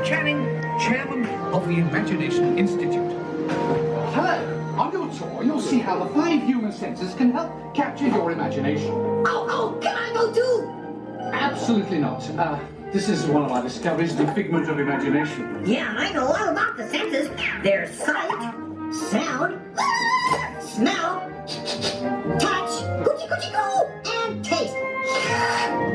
Channing, Chairman of the Imagination Institute. Hello. On your tour, you'll see how the 5 human senses can help capture your imagination. Oh, can I go too? Absolutely not. This is one of our discoveries, the figment of imagination. Yeah, I know all about the senses. There's sight, sound, smell, touch, coochie-coochie-coo, and taste.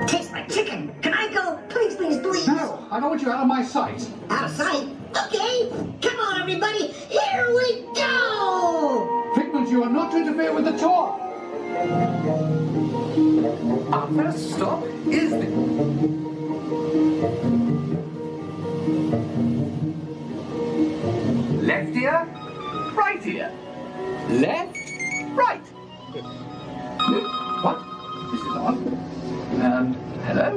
Tastes like chicken. Can I go? Please, please, please. No, I don't want you out of my sight. Out of sight? Okay. Come on, everybody. Here we go. Figment, you are not to interfere with the tour. Our first stop is the... Left ear, right ear. Left, right. What? This is on. Hello?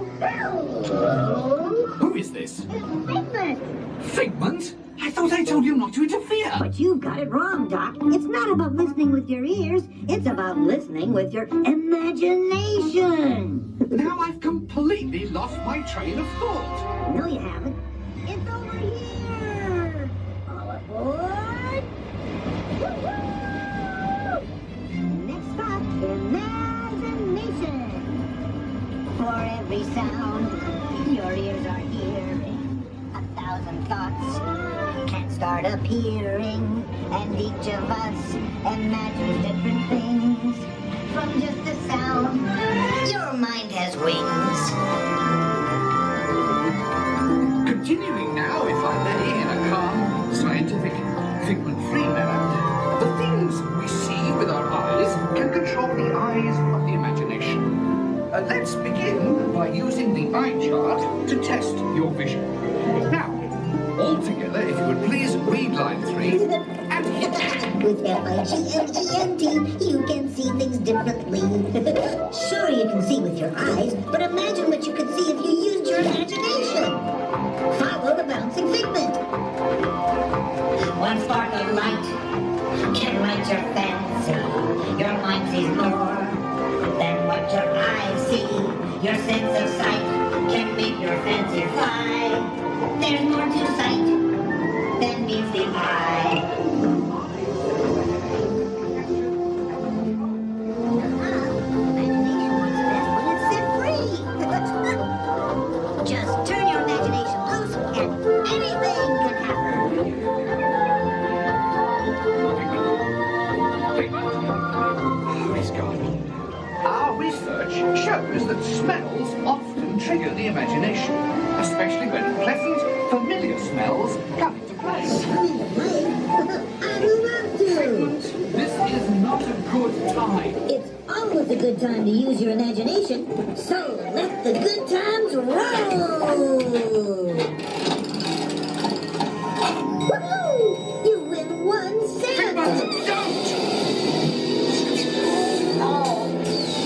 Who is this? Figment. Figment? I thought I told you not to interfere. But you've got it wrong, Doc. It's not about listening with your ears. It's about listening with your imagination. Now I've completely lost my train of thought. No, you haven't. It's over here. All aboard. Woo-hoo! Next stop, imagination. For every sound your ears are hearing, 1,000 thoughts can start appearing, and each of us imagines different things from just a sound. Your mind has wings. Continuing now, if I may, in a calm, scientific, figment-free manner, the things we see with our eyes can control the eyes of the imagination. Let's begin by using the eye chart to test your vision. Now, all together, if you would please read line 3 and hit it. With Figment, you can see things differently. Sure, you can see with your eyes, but imagine what you could see if you used your imagination. Follow the bouncing figment. One spark of light can light your fancy. Your mind sees more than what your eyes see. Your sense of sight can make your fancy fly. There's more to sight than meets the eye. Imagination works best when it's set free. Just turn your imagination loose and anything can happen. Oh, he's gone. Our research shows that smells often trigger the imagination, especially when pleasant, familiar smells come into play. This is not a good time. It's always a good time to use your imagination, so let the good times roll! Woohoo! You win 1 cent! Figment, don't! Oh,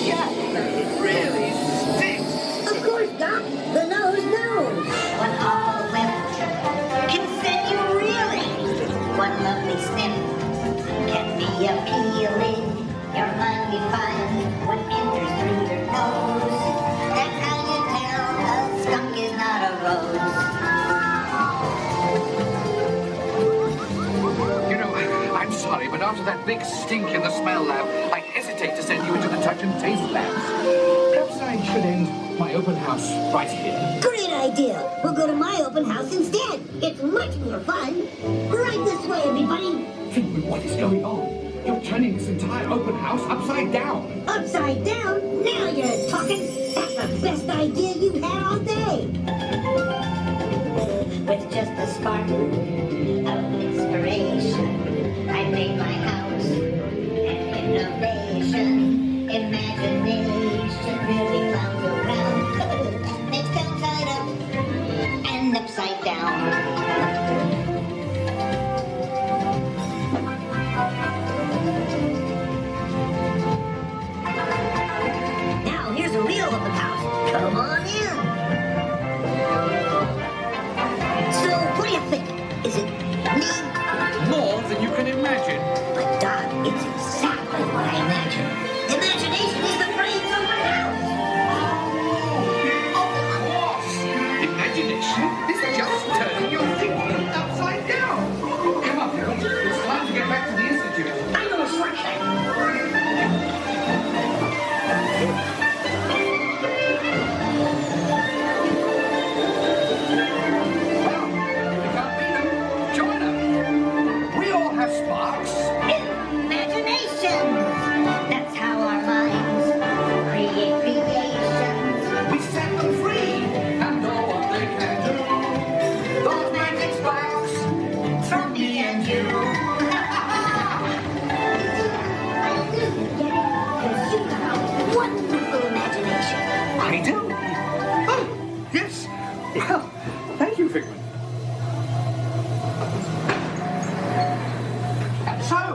yeah, it really stinks. Of course, Doc. The nose knows. One awful whiff can send you reeling. One lovely sniff can be appealing. Your undefined what enters through your nose. That's how you tell a skunk is not a rose. You know, I'm sorry, but after that big stink in the smell lab, I hesitate to send you into the touch and taste labs. Perhaps I should end my open house right here. Great idea. We'll go to my open house instead. It's much more fun. Right this way, everybody. Figment, what is going on? You're turning this entire open house upside down. Upside down? Now you're talking. That's the best idea you've had all day. With just a spark of inspiration, I made my house an innovation. Imagination really clowns around. Makes them side up and upside down. Now here's a real open house. Come on in. So, what do you think? Is it neat? More than you can imagine. But Doc, it's exactly what I imagined. Imagination is the brains of my house. Of course! Imagination is just turning your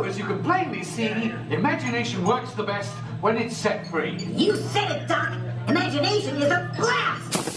as you can plainly see, imagination works the best when it's set free. You said it, Doc. Imagination is a blast.